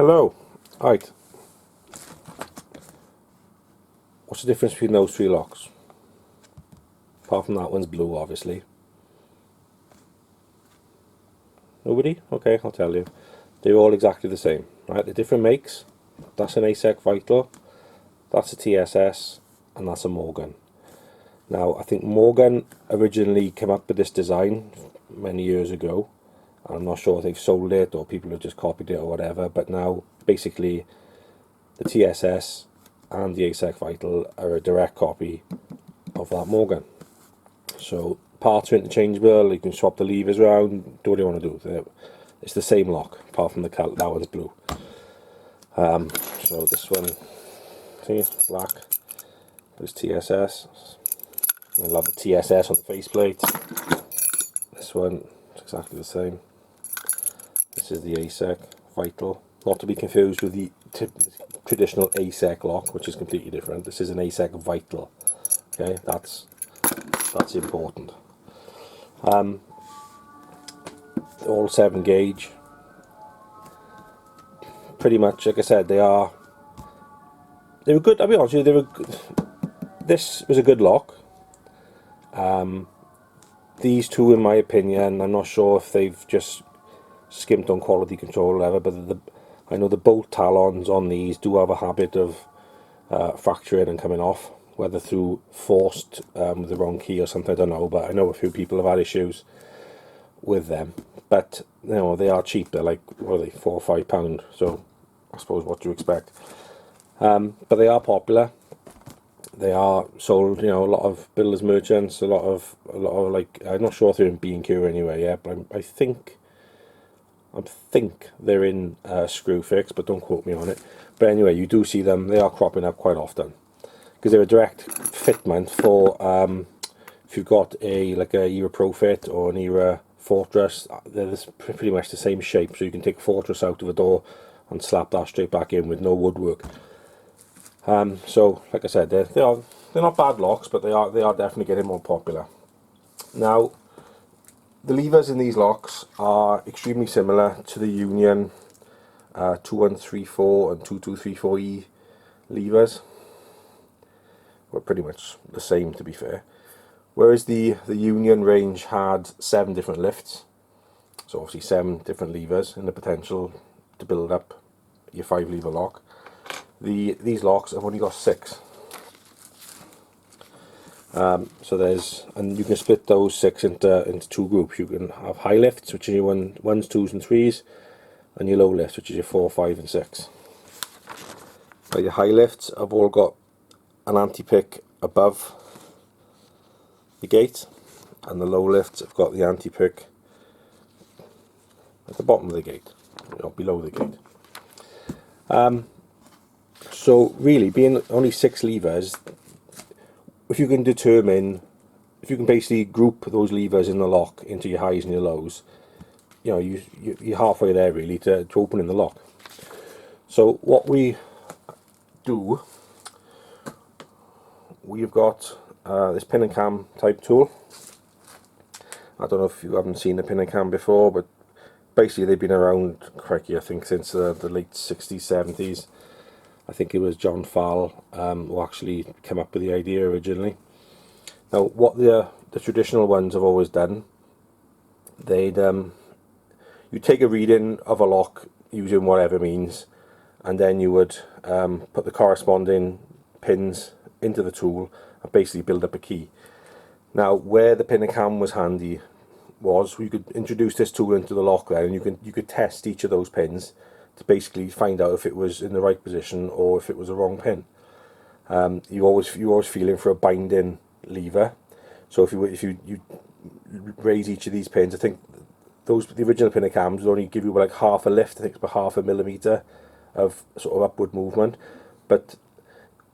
Hello. Right. What's the difference between those three locks? Apart from that one's blue, obviously. Nobody? Okay, I'll tell you. They're all exactly the same. Right, they're different makes. That's an Asec Vital, that's a TSS, and that's a Morgan. Now, I think Morgan originally came up with this design many years ago. I'm not sure if they've sold it or people have just copied it or whatever, but now basically the TSS and the Asec Vital are a direct copy of that Morgan. So parts are interchangeable, you can swap the levers around, do what you want to do. It's the same lock, apart from that one's blue. So this one, see, it's black. There's TSS. I love the TSS on the faceplate. This one, it's exactly the same. This is the Asec Vital, not to be confused with the traditional Asec lock, which is completely different. This is an Asec Vital. Okay, that's important. All 7 gauge. Pretty much, like I said, they were good. I'll be honest with you, they were good. This was a good lock. These two, in my opinion, I'm not sure if they've just skimped on quality control or whatever, but I know the bolt talons on these do have a habit of fracturing and coming off, whether through forced with the wrong key or something, I don't know, but I know a few people have had issues with them. But you know, they are cheap. They're like, what are they, £4 or £5, so I suppose what do you expect. But they are popular. They are sold, you know, a lot of builders merchants, a lot of like, I'm not sure if they're in B&Q anywhere yet, but I think they're in Screwfix, but don't quote me on it. But anyway, you do see them. They are cropping up quite often because they're a direct fitment for if you've got like a Era Pro Fit or an Era Fortress. They're pretty much the same shape, so you can take a Fortress out of a door and slap that straight back in with no woodwork. So like I said, they're not bad locks, but they are definitely getting more popular. Now, the levers in these locks are extremely similar to the Union 2134 and 2234E levers. We're pretty much the same, to be fair. Whereas the Union range had 7 different lifts, so obviously 7 different levers in the potential to build up your 5-lever lock. These locks have only got 6. So and you can split those 6 into 2 groups. You can have high lifts, which are your 1s, 2s and 3s, and your low lifts, which is your 4, 5 and 6. Now your high lifts have all got an anti-pick above the gate, and the low lifts have got the anti-pick at the bottom of the gate, or below the gate. So really, being only 6 levers, if you can basically group those levers in the lock into your highs and your lows, you know, you're halfway there really to opening the lock. So what we do, we've got this pin and cam type tool. I don't know if you haven't seen a pin and cam before, but basically they've been around, crikey, I think since the late 60s, 70s. I think it was John Fowle who actually came up with the idea originally. Now, what the traditional ones have always done, you take a reading of a lock using whatever means, and then you would put the corresponding pins into the tool and basically build up a key. Now, where the pin and cam was handy was you could introduce this tool into the lock there, and you could test each of those pins to basically find out if it was in the right position or if it was a wrong pin. You're always feeling for a binding lever. So if you raise each of these pins, I think the original pin and cams would only give you like half a lift. I think it's about 0.5 millimeter of sort of upward movement. But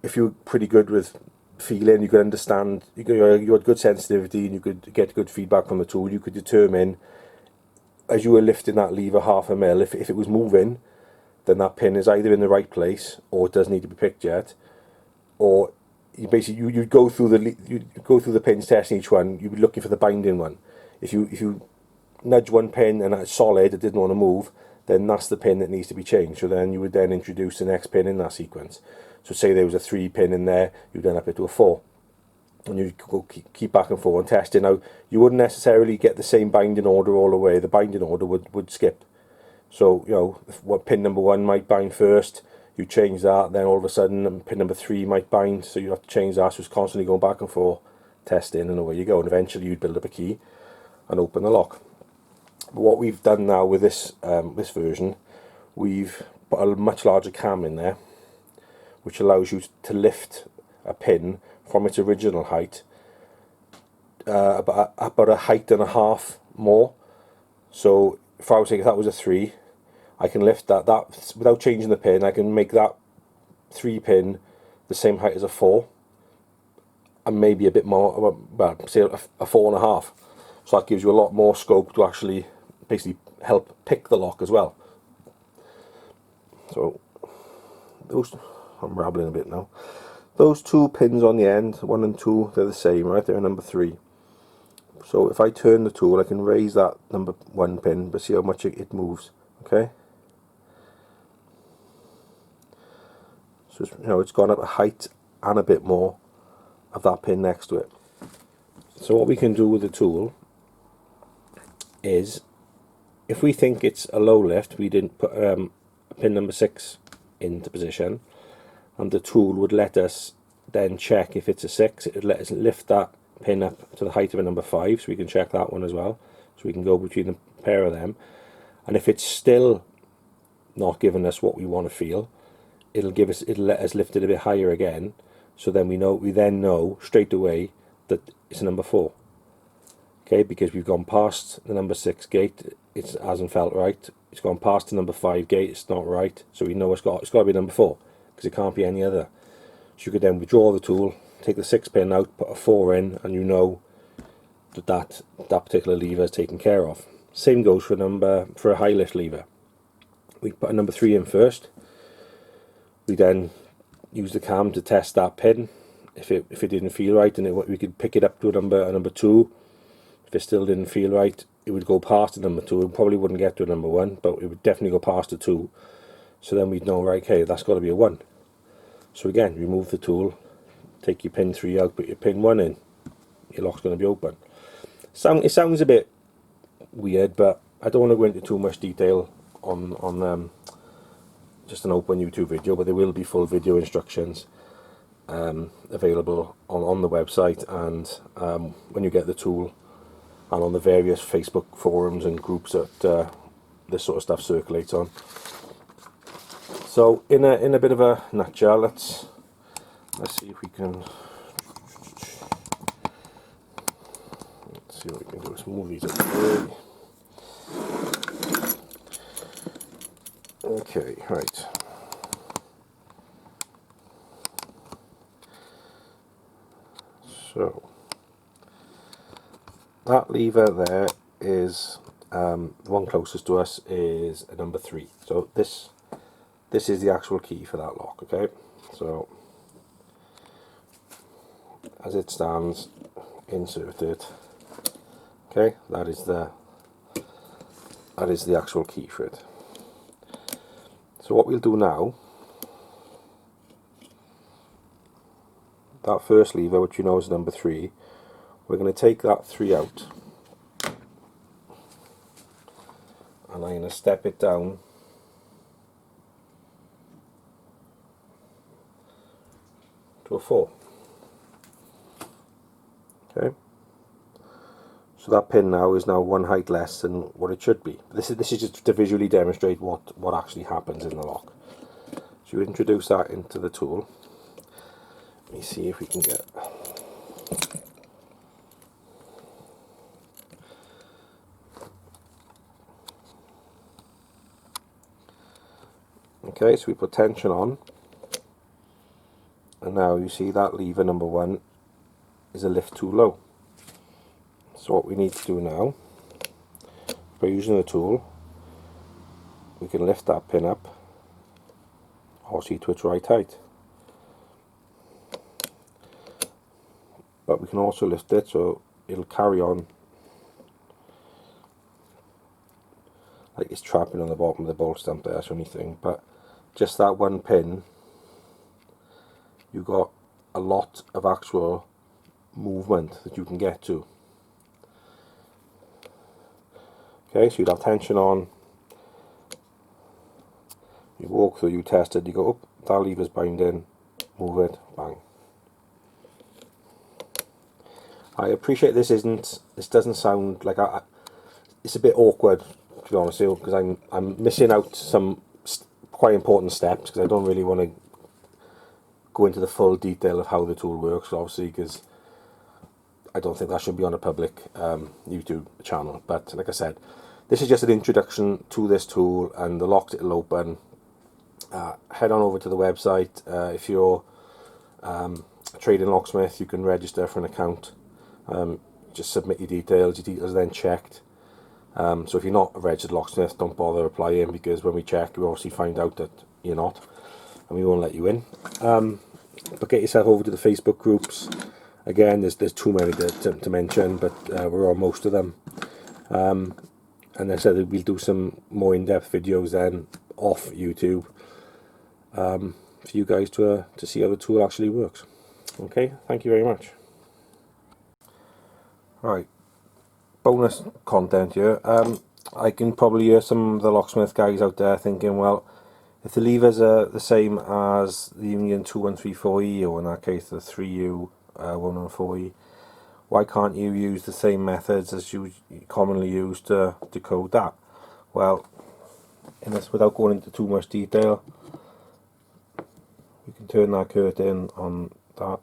if you're pretty good with feeling, you could understand, you had good sensitivity, and you could get good feedback from the tool. You could determine, as you were lifting that lever 0.5 mil, if it was moving, then that pin is either in the right place or it doesn't need to be picked yet. Or you basically you'd go through the pins, testing each one. You'd be looking for the binding one. If you nudge one pin and it's solid, it didn't want to move, then that's the pin that needs to be changed. So then you would then introduce the next pin in that sequence. So say there was a 3 pin in there, you'd then up it to a 4. And you go keep back and forth and test it. Now, you wouldn't necessarily get the same binding order all the way. The binding order would skip. So, you know, what pin number 1 might bind first, you change that, then all of a sudden pin number 3 might bind, so you have to change that. So it's constantly going back and forth, testing, and away you go. And eventually you'd build up a key and open the lock. But what we've done now with this this version, we've put a much larger cam in there, which allows you to lift a pin from its original height about a height and a half more. So if I was saying if that was a 3, I can lift that without changing the pin. I can make that 3 pin the same height as a 4, and maybe a bit more, well, say a 4.5. So that gives you a lot more scope to actually basically help pick the lock as well. So those, I'm rambling a bit now. Those 2 pins on the end, 1 and 2, they're the same, right? They're number 3. So if I turn the tool, I can raise that number 1 pin, but see how much it moves. Okay. So you know, it's gone up a height and a bit more of that pin next to it. So what we can do with the tool is, if we think it's a low lift, we didn't put pin number 6 into position, and the tool would let us then check if it's a 6. It would let us lift that pin up to the height of a number 5, so we can check that one as well. So we can go between the pair of them, and if it's still not giving us what we want to feel, it'll let us lift it a bit higher again. So then we then know straight away that it's a number 4. Okay, because we've gone past the number 6 gate, it hasn't felt right. It's gone past the number 5 gate, it's not right. So we know it's got to be number 4, because it can't be any other. So you could then withdraw the tool, take the 6 pin out, put a 4 in, and you know that particular lever is taken care of. Same goes for a high lift lever. We put a number 3 in first. We then use the cam to test that pin. If it didn't feel right, and we could pick it up to a number 2. If it still didn't feel right, it would go past the number 2. It probably wouldn't get to a number 1, but it would definitely go past the 2. So then we'd know, right, okay, that's got to be a 1. So again, remove the tool, take your pin 3 out, put your pin 1 in. Your lock's going to be open. It sounds a bit weird, but I don't want to go into too much detail on just an open YouTube video, but there will be full video instructions available on the website, and when you get the tool, and on the various Facebook forums and groups that this sort of stuff circulates on. So in a bit of a nutshell, let's see if we can see what we can do. Let's move these up the way. Okay, right. So that lever there is the one closest to us is a number 3. So this is the actual key for that lock. Okay, so as it stands, insert it. Okay, that is the actual key for it. So what we'll do now, that first lever, which you know is number 3, we're going to take that 3 out, and I'm going to step it down to a 4. Okay, so that pin now is 1 height less than what it should be. This is just to visually demonstrate what actually happens in the lock. So you introduce that into the tool. Let me see if we can get. Okay, so we put tension on, and now you see that lever number 1 is a lift too low. So what we need to do now, by using the tool, we can lift that pin up, obviously to its right height. But we can also lift it so it'll carry on. Like it's trapping on the bottom of the bolt stump there, that's the only thing. But just that one pin, you've got a lot of actual movement that you can get to. Okay, so you'd have tension on, you walk through, you test it, you go, oh, that lever's binding, move it, bang. I appreciate this doesn't sound like it's a bit awkward, to be honest with you, because I'm missing out some quite important steps, because I don't really want to go into the full detail of how the tool works, obviously, because I don't think that should be on a public YouTube channel. But like I said, this is just an introduction to this tool and the locks it'll open. Head on over to the website. If you're a trading locksmith, you can register for an account. Just submit your details are then checked. So if you're not a registered locksmith, don't bother applying, because when we check, we obviously find out that you're not, and we won't let you in. But get yourself over to the Facebook groups. Again, there's too many to mention, but we're on most of them. And I said that we'll do some more in-depth videos then off YouTube for you guys to see how the tool actually works. Okay, thank you very much. Right, bonus content here. I can probably hear some of the locksmith guys out there thinking, well, if the levers are the same as the Union 2134E, or in that case the 3U 114E, why can't you use the same methods as you commonly use to decode that? Well, in this, without going into too much detail, we can turn that curtain on that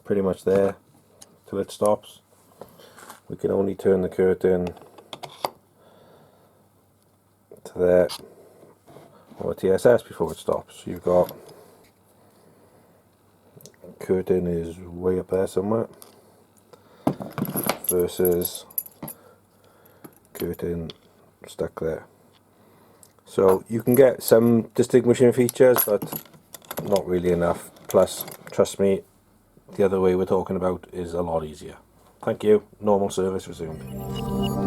pretty much there till it stops. We can only turn the curtain to there or TSS before it stops. You've got curtain is way up there somewhere versus curtain stuck there. So you can get some distinguishing features, but not really enough. Plus, trust me, the other way we're talking about is a lot easier. Thank you. Normal service resumed.